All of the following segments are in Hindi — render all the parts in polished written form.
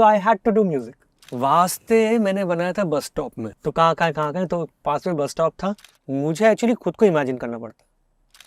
तो I had to do music. वास्ते मैंने बनाया था बस स्टॉप में, तो कहाँ तो पास में बस स्टॉप था, मुझे एक्चुअली खुद को इमेजिन करना पड़ता।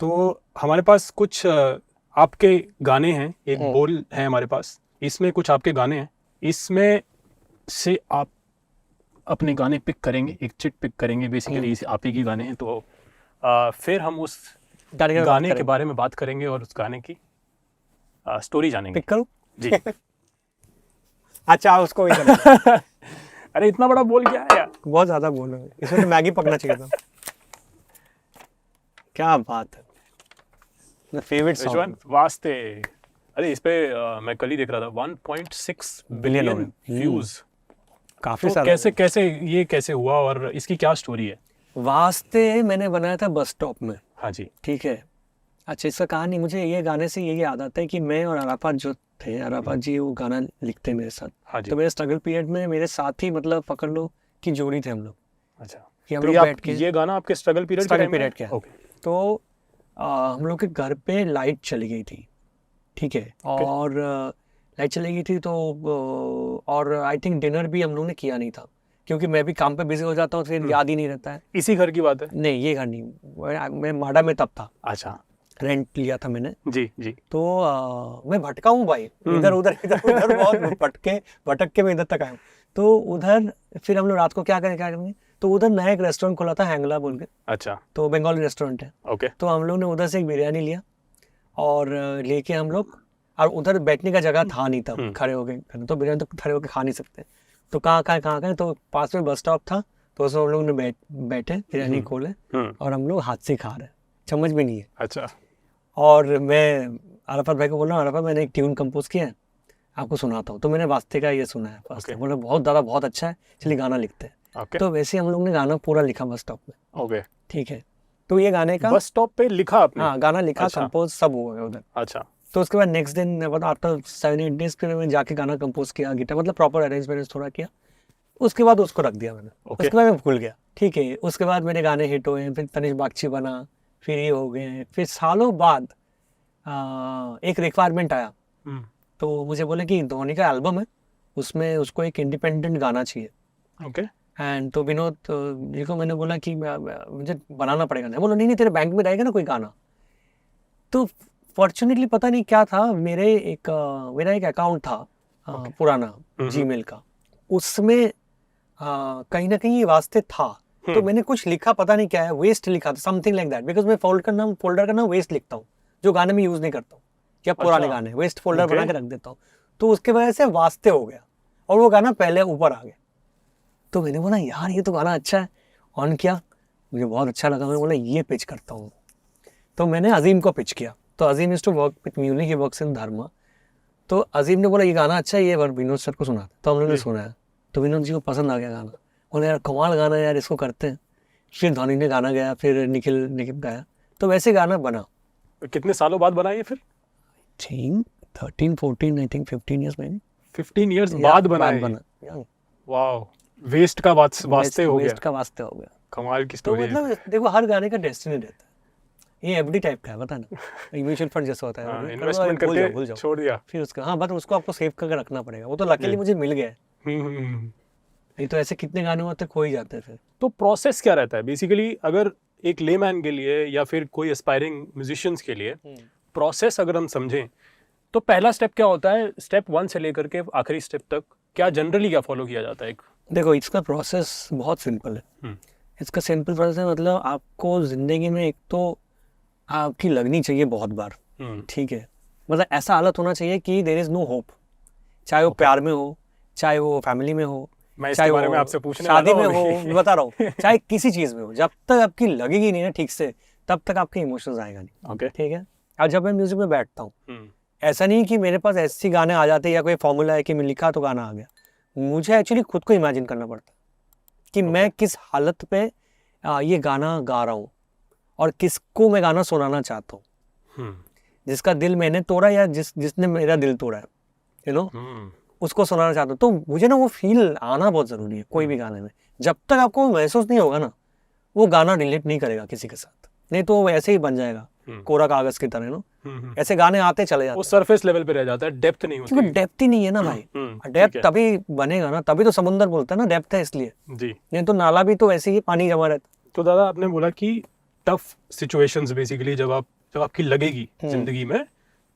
तो हमारे पास कुछ आपके गाने हैं, एक बोल है हमारे पास, इसमें कुछ आपके गाने हैं, इसमें से आप अपने गाने पिक करेंगे, एक चिट पिक करेंगे, बेसिकली इसे आप ही के गाने हैं, तो फिर हम उस गाने के बारे में बात करेंगे और उस गाने की स्टोरी जानेंगे। पिक करूं? जी। अच्छा उसको ही करना। अरे इतना बड़ा बोल क्या है यार, बहुत ज्यादा बोल रहे हो, इसमें तो मैगी पकना चाहिए था। क्या बात है, मेरा फेवरेट सॉन्ग वास्ते। अरे इस पे मैं कल ही देख रहा था 1.6 बिलियन व्यूज, काफी तो सारा। कैसे कैसे हुआ और इसकी क्या स्टोरी है? वास्ते मैंने बनाया था बस स्टॉप में। हाँ जी। ठीक है। अच्छा इसका कहानी, मुझे ये गाने से यही याद आता है कि मैं और अराफात जो थे, अराफात जी वो गाना लिखते मेरे साथ। हाँ जी। तो मेरे स्ट्रगल पीरियड में मेरे साथ ही मतलब पकड़ लो कि जोड़ी थे हम लोग। अच्छा, कि हम तो लोग बैठ के, ये गाना आपके स्ट्रगल पीरियड के है। तो हम लोग के घर पे लाइट चली गई थी, ठीक है, और लाइट चली गई थी तो और आई थिंक डिनर भी हम लोग ने किया नहीं था, क्योंकि मैं भी काम पे बिजी हो जाता हूँ, फिर याद ही नहीं रहता है। इसी घर की बात है? नहीं ये घर नहीं, मैं माडा में तब था। अच्छा, रेंट लिया था मैंने। जी जी। तो मैं भटका हूँ भाई, इधर उधर बहुत भटक के मैं इधर तक आया हूँ। तो उधर फिर हम लोग रात को क्या करेंगे, तो उधर नया एक रेस्टोरेंट खुला था, हैंगला बोल के। अच्छा। तो बंगाली रेस्टोरेंट है। ओके। तो हम लोग ने उधर से एक बिरयानी लिया और लेके हम लोग, और उधर बैठने का जगह था नहीं तब, खड़े हो गए तो बिरयानी तो खड़े होकर खा नहीं सकते। तो कहाँ तो पास में बस स्टॉप था, तो उसमें हम लोग ने बैठे बिरयानी खोले और हम लोग हाथ से खा रहे, चम्मच भी नहीं है। अच्छा। और मैं अराफात भाई को बोल रहा हूँ, अराफात मैंने एक ट्यून कंपोज किया है, आपको सुनाता हूँ। तो मैंने वास्ते का ये सुना है फर्स्ट, बोला बहुत ज़्यादा बहुत अच्छा है, चलिए गाना लिखते हैं। तो वैसे हम लोग ने गाना पूरा लिखा बस स्टॉप में। ओके, ठीक है। तो ये गाने का बस स्टॉप पे लिखा आपने? हाँ गाना लिखा, कंपोज सब हो गया उधर। अच्छा। तो उसके बाद नेक्स्ट दिन मतलब आफ्टर 7-8 डेज फिर मैं जाके गाना कंपोज किया, गिटार मतलब प्रॉपर अरेंजमेंट थोड़ा किया, उसके बाद उसको रख दिया मैंने। उसके बाद मैं भूल गया। ठीक है। उसके बाद मेरे गाने हिट हुए, फिर तनिष बागची बना, फिर ये हो गए, फिर सालों बाद एक रिक्वायरमेंट आया। तो मुझे बोले कि धोनी का एल्बम है, उसमें उसको एक इंडिपेंडेंट गाना चाहिए। ओके। एंड तो विनोद जी को मैंने बोला कि मुझे बनाना पड़ेगा ना। बोला नहीं तेरे बैंक में रहेगा ना कोई गाना। तो फॉर्चुनेटली पता नहीं क्या था, मेरा एक अकाउंट था पुराना जीमेल का, उसमें कहीं ना कहीं ये वास्ते था। तो मैंने कुछ लिखा, पता नहीं क्या है, वेस्ट लिखा था, समथिंग लाइक दैट, बिकॉज मैं फोल्डर का नाम वेस्ट लिखता हूँ, जो गाने में यूज नहीं करता हूँ, क्या पुराने गाने वेस्ट फोल्डर बना के रख देता हूँ। तो उसके वजह से वास्ते हो गया और वो गाना पहले ऊपर आ गया। तो मैंने बोला यार ये तो गाना अच्छा है, ऑन किया, मुझे बहुत अच्छा लगा, मैंने बोला ये पिच करता हूँ। तो मैंने अजीम को पिच किया। तो Azeem is to work with music, he works in Dharma. तो अजीम ने बोला ये गाना अच्छा है, ये विनोद सर को सुना। तो हम लोगों ने सुनाया, तो विनोद जी को पसंद आ गया गाना। बोले यार कमाल गाना है यार, इसको करते हैं। फिर धोनी ने गाना गाया, फिर निखिल गाया, तो वैसे गाना बना। कितने सालों बाद बना ये फिर? 13, 14, आई थिंक 15 ईयर्स में। 15 ईयर्स बाद बना। वाओ, वेस्ट का वास्ते हो गया। वेस्ट का वास्ते हो गया। कमाल की स्टोरी है। तो मतलब देखो हर गाने का डेस्टिनी रहता है, ये एफडी टाइप का है, पता ना, म्यूचुअल फंड जैसा होता है, इन्वेस्टमेंट करके भूल जाओ, छोड़ दिया। फिर उसका हाँ, बट उसको आपको सेव करके रखना पड़ेगा। वो तो लकीली मुझे मिल गया है, नहीं तो ऐसे कितने गाने होते खो ही जाते हैं फिर। तो प्रोसेस क्या रहता है बेसिकली, अगर एक लेमैन के लिए या फिर कोई एस्पायरिंग म्यूजिशियंस के लिए प्रोसेस अगर हम समझें, तो पहला स्टेप क्या होता है, स्टेप 1 से लेकर के आखिरी स्टेप तक क्या जनरली क्या फॉलो किया जाता है? देखो इसका प्रोसेस बहुत सिंपल है। इसका सिंपल प्रोसेस है, मतलब आपको जिंदगी में एक तो आपकी लगनी चाहिए बहुत बार, ठीक है, मतलब ऐसा हालत होना चाहिए कि देयर इज नो होप, चाहे वो प्यार में हो, चाहे वो फैमिली में हो, चाहे वो में आपसे पूछने शादी में हो, मैं बता रहा हूँ, चाहे किसी चीज में हो, जब तक आपकी लगेगी नहीं ना ठीक से, तब तक आपके इमोशंस आएगा नहीं। ठीक है। और जब मैं म्यूजिक में बैठता हूँ, ऐसा नहीं कि मेरे पास ऐसे गाने आ जाते या कोई फॉर्मूला है कि मैं लिखा तो गाना आ गया। मुझे एक्चुअली खुद को इमेजिन करना पड़ता है कि मैं किस हालत पे ये गाना गा रहा हूँ और किसको मैं गाना सुनाना चाहता हूँ, जिसका दिल मैंने तोड़ा या जिसने मेरा दिल तोड़ा है, यू नो, उसको सुनाना चाहता हूँ। तो मुझे ना वो फील आना बहुत जरूरी है कोई भी गाने में। जब तक आपको महसूस नहीं होगा ना, वो गाना रिलेट नहीं करेगा किसी के साथ, नहीं तो वो ऐसे ही बन जाएगा कोरा कागज की तरह नो, ऐसे गाने आते चले जाते वो सरफेस लेवल पे रह जाता है, डेप्थ नहीं होती। क्योंकि डेप्थ ही नहीं है ना भाई। डेप्थ तभी बनेगा ना, तभी तो समुंदर बोलता है ना डेप्थ है इसलिए, जी। नहीं तो नाला भी तो वैसे ही पानी जमा रहता। तो दादा आपने बोला कि टफ सिचुएशंस बेसिकली जब आपकी लगेगी जिंदगी में,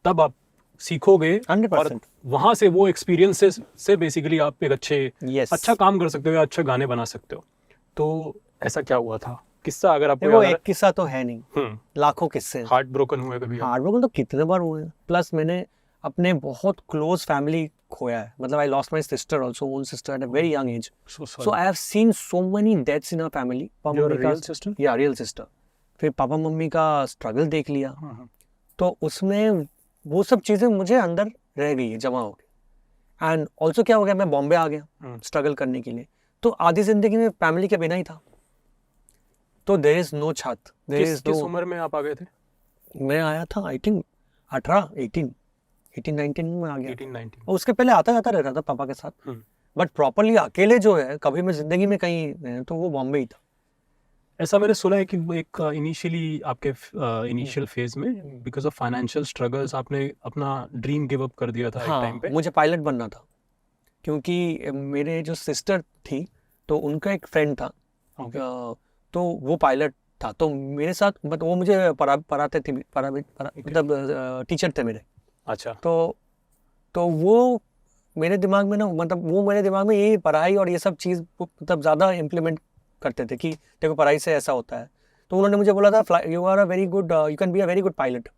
तब आप सीखोगे 100%। और वहां से वो एक्सपीरियंसेस से बेसिकली आप एक Yes। अच्छा काम कर सकते हो या अच्छा गाने बना सकते हो। तो ऐसा क्या हुआ था किस्सा, अगर आपको देखो याद एक किस्सा तो है नहीं, लाखों किस्से हैं। हार्ट ब्रोकन हुए कभी? हार्ट ब्रोकन तो कितने बार हुए हैं, प्लस मैंने अपने बहुत क्लोज फैमिली खोया है, मतलब I lost my sister also, own sister at a very young age, so I have seen so many deaths in our family. Real sister? या रियल सिस्टर। फिर पापा मम्मी का स्ट्रगल देख लिया, तो उसमें वो सब चीजें मुझे अंदर रह गई है जमा हो गई। एंड ऑल्सो क्या हो गया, मैं बॉम्बे आ गया स्ट्रगल करने के लिए, तो आधी जिंदगी में फैमिली के बिना ही था, तो देयर इज नो छत, देयर इज किस नो। उम्र में आप आ गए थे? मैं आया था आई थिंक 18 19 में आ गया। 18-19? और उसके पहले आता जाता रहता था पापा के साथ, बट प्रॉपरली अकेले जो है कभी मैं जिंदगी में कहीं, तो वो बॉम्बे ही था। ऐसा मैंने सुना है कि वो एक इनिशियली आपके इनिशियल फेज में बिकॉज ऑफ फाइनेंशियल स्ट्रगल्स आपने अपना ड्रीम गिव अप कर दिया था एक टाइम हाँ, पे। मुझे पायलट बनना था, क्योंकि मेरे जो सिस्टर थी तो उनका एक फ्रेंड था, तो वो पायलट था, तो मेरे साथ, बट वो मुझे पढ़ाते थे, मतलब टीचर थे मेरे। अच्छा। तो वो मेरे दिमाग में ना, मतलब वो मेरे दिमाग में यही पढ़ाई और ये सब चीज़ मतलब ज़्यादा इम्प्लीमेंट करते थे कि देखो पढ़ाई से ऐसा होता है, तो उन्होंने मुझे बोला था you are a very good, you can be a very good pilot.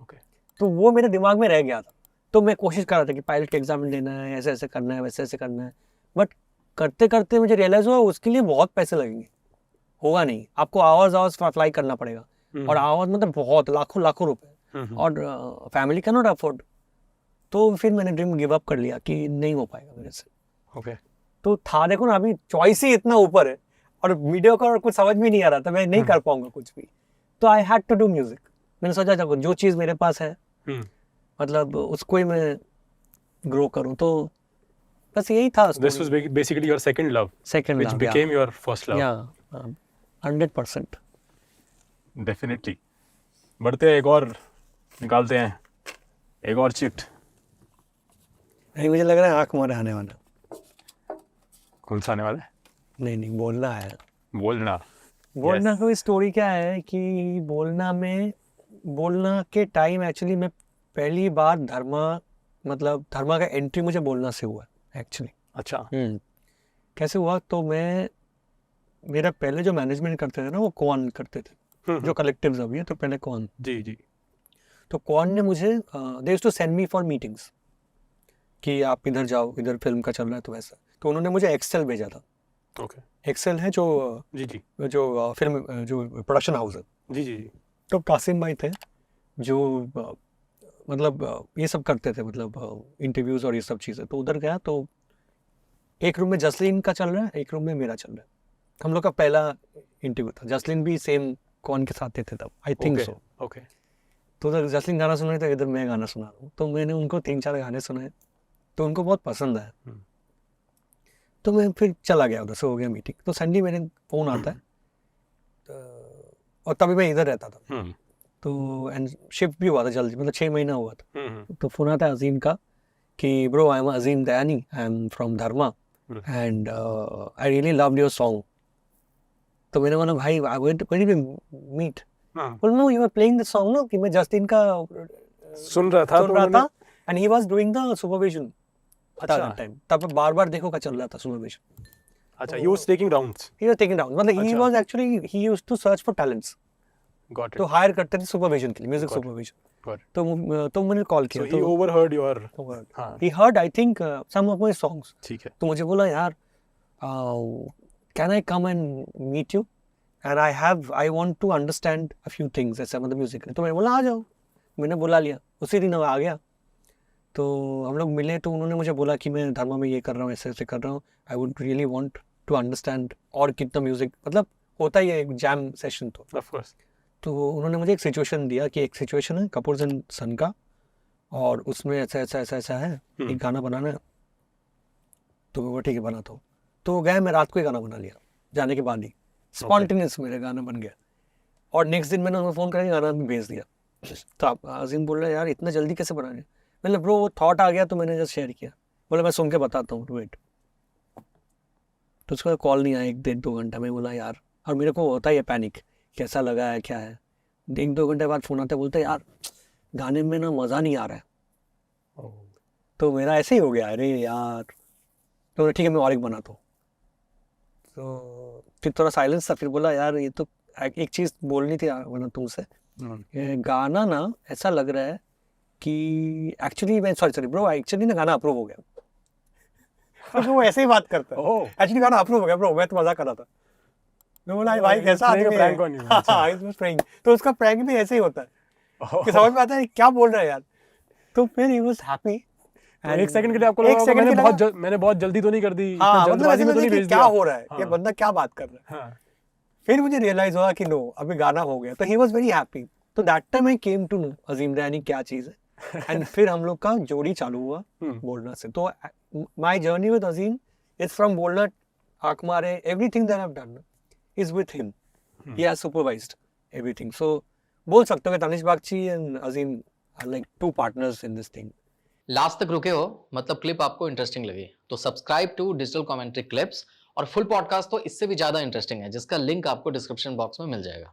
Okay. तो वो मेरे दिमाग में रह गया था, तो मैं कोशिश कर रहा था कि पायलट का एग्जाम देना है, ऐसे ऐसे करना है, वैसे ऐसे करना है, बट करते करते मुझे रियलाइज हुआ उसके लिए बहुत पैसे लगेंगे, होगा नहीं, आपको आवर्स फ्लाई करना पड़ेगा, और आवर्स मतलब बहुत लाखों लाखों रुपए, और फैमिली कैन नॉट अफोर्ड। तो फिर मैंने ड्रीम गिव अप कर लिया कि नहीं हो पाएगा मेरे से। ओके। तो था, देखो ना अभी चॉइस ही इतना ऊपर है, और वीडियो का कुछ समझ भी नहीं आ रहा था, मैं नहीं कर पाऊंगा कुछ भी, तो I had to do music. मैंने सोचा था जो चीज़ मेरे पास है मतलब उसको ही मैं ग्रो करूं, तो बस यही था। This was basically your second love, second which love became your first love. या 100%। डेफिनेटली। बढ़ते हैं, एक और निकालते हैं, एक और चिट। नहीं, मुझे लग रहा है आंख मारे आने वाला। कौन सा आने वाला है? नहीं बोलना है। बोलना कोई स्टोरी क्या है कि बोलना के टाइम एक्चुअली मैं पहली बार धर्मा का एंट्री मुझे बोलना से हुआ एक्चुअली। अच्छा। कैसे हुआ, तो मेरा पहले जो मैनेजमेंट करते थे ना, वो कौन करते थे, जो कलेक्टिव्स अभी है, तो पहले कौन। जी। तो कौन ने मुझे they used to send me for meetings कि आप इधर जाओ, इधर फिल्म का चल रहा है, तो वैसा। तो उन्होंने मुझे एक्सेल भेजा था। ओके। एक्सेल है जो जो फिल्म जो प्रोडक्शन हाउस है। जी। तो कासिम भाई थे जो मतलब ये सब करते थे, मतलब इंटरव्यूज और ये सब चीज़ें। तो उधर गया, तो एक रूम में जसलीन का चल रहा है, एक रूम में मेरा चल रहा है। हम लोग का पहला इंटरव्यू था, जसलीन भी सेम कौन के साथ थे तब, आई थिंक सो। ओके। तो उधर जसलीन गाना सुन रहे थे, इधर मैं गाना सुना रहा हूँ, तो मैंने उनको 3-4 गाने सुनाए, तो उनको बहुत पसंद आया। तो मैं फिर चला गया उधर से, हो गया मीटिंग। तो संडे मेरे फ़ोन आता है, और तभी मैं इधर रहता था, तो एंड शिफ्ट भी हुआ था जल्दी, मतलब 6 महीना हुआ था। तो फ़ोन आता है अजीम का कि bro I am Azeem Dayani, I am from Dharma and I really loved your song. तो मैंने बोला भाई व्हेन डिड वी मीट? बोल no you are playing the song ना, कि मैं जस्टिन का सुन रहा था and he was doing the supervision. अच्छा। टाइम तब बार देखो का चल रहा था सुपरविजन। अच्छा, he was taking rounds. मतलब he was actually, he used to search for talents. Got it. तो हायर करते थे सुपरविजन के लिए, म्यूजिक सुपरविजन। तो मैंने कॉल किया, so he overheard your he heard I think some of my songs. ठीक है। तो मुझे बोला यार can I come and meet you and I want to understand a few things, ऐसा मतलब म्यूजिक। तो मैंने बोला आ जाओ, मैंने बुला लिया, उसी दिन आ गया। तो हम लोग मिले, तो उन्होंने मुझे बोला कि मैं धर्मा में ये कर रहा हूँ, ऐसे ऐसे कर रहा हूँ, I would really want to understand और कितना म्यूजिक, मतलब होता ही है एक जैम सेशन। तो ऑफ कोर्स। तो उन्होंने मुझे एक सिचुएशन दिया कि एक सिचुएशन है कपूर एंड सन का, और उसमें ऐसा है, एक गाना बनाना है। तो वो ठीक है बनाता हूँ। तो गया, मैं रात को ही गाना बना लिया, जाने के बाद ही स्पॉन्टेनियस मेरा गाना बन गया। और नेक्स्ट दिन मैंने उनको फ़ोन करके गाना भी भेज दिया। तो आप अजीम बोल रहे हैं यार इतना जल्दी कैसे बना रहे? मतलब ब्रो वो थॉट आ गया तो मैंने जस्ट शेयर किया। बोला मैं सुन के बताता हूँ, वेट। तो उसका कॉल नहीं आया 1-2 घंटा में। बोला यार, और मेरे को होता ही है पैनिक, कैसा लगा है क्या है। 1-2 घंटे बाद फ़ोन आता है, बोलते यार गाने में ना मज़ा नहीं आ रहा है। तो मेरा ऐसे ही हो गया, अरे यार। तो ठीक है मैं और एक बनाता हूँ। तो फिर थोड़ा साइलेंस था, फिर बोला यार ये तो एक चीज़ बोलनी थी वरना तुमसे। ये गाना ना ऐसा लग रहा है कि एक्चुअली मैं सॉरी ब्रो, एक्चुअली ना गाना अप्रूव हो गया। तो वो ऐसे ही बात करता है, एक्चुअली गाना अप्रूव हो गया ब्रो, मैं तो मजाक कर रहा था। मैं बोला भाई कैसा आदमी है। हाँ, इसमें प्रैंक, तो उसका प्रैंक भी ऐसे ही होता है कि समझ में आता है क्या बोल रहा है यार। तो फिर ही वाज हैप्पी। एक सेकंड के लिए आपको लगा मैंने बहुत जल्दी तो नहीं कर दी, हाँ, जल्दबाजी में तो नहीं भेज दिया, क्या हो रहा है, ये बंदा क्या बात कर रहा है। फिर मुझे रियलाइज हुआ कि नो अभी गाना हो गया, तो ही वाज वेरी हैप्पी। तो that time I came to know Azeem Raini क्या चीज़ है। एंड फिर हम लोग का जोड़ी चालू हुआ बोलना से। तो my journey with Azeem is from Bolna, Aankh Maare, everything that I have done is with him. He has supervised everything. So बोल सकते हो कि Tanishk Bagchi and Azeem are like two partners in this thing. Last तक रुके हो, मतलब क्लिप आपको इंटरेस्टिंग लगी, तो subscribe to digital commentary clips. और फुल पॉडकास्ट तो इससे भी ज्यादा इंटरेस्टिंग है, जिसका लिंक आपको डिस्क्रिप्शन बॉक्स में मिल जाएगा।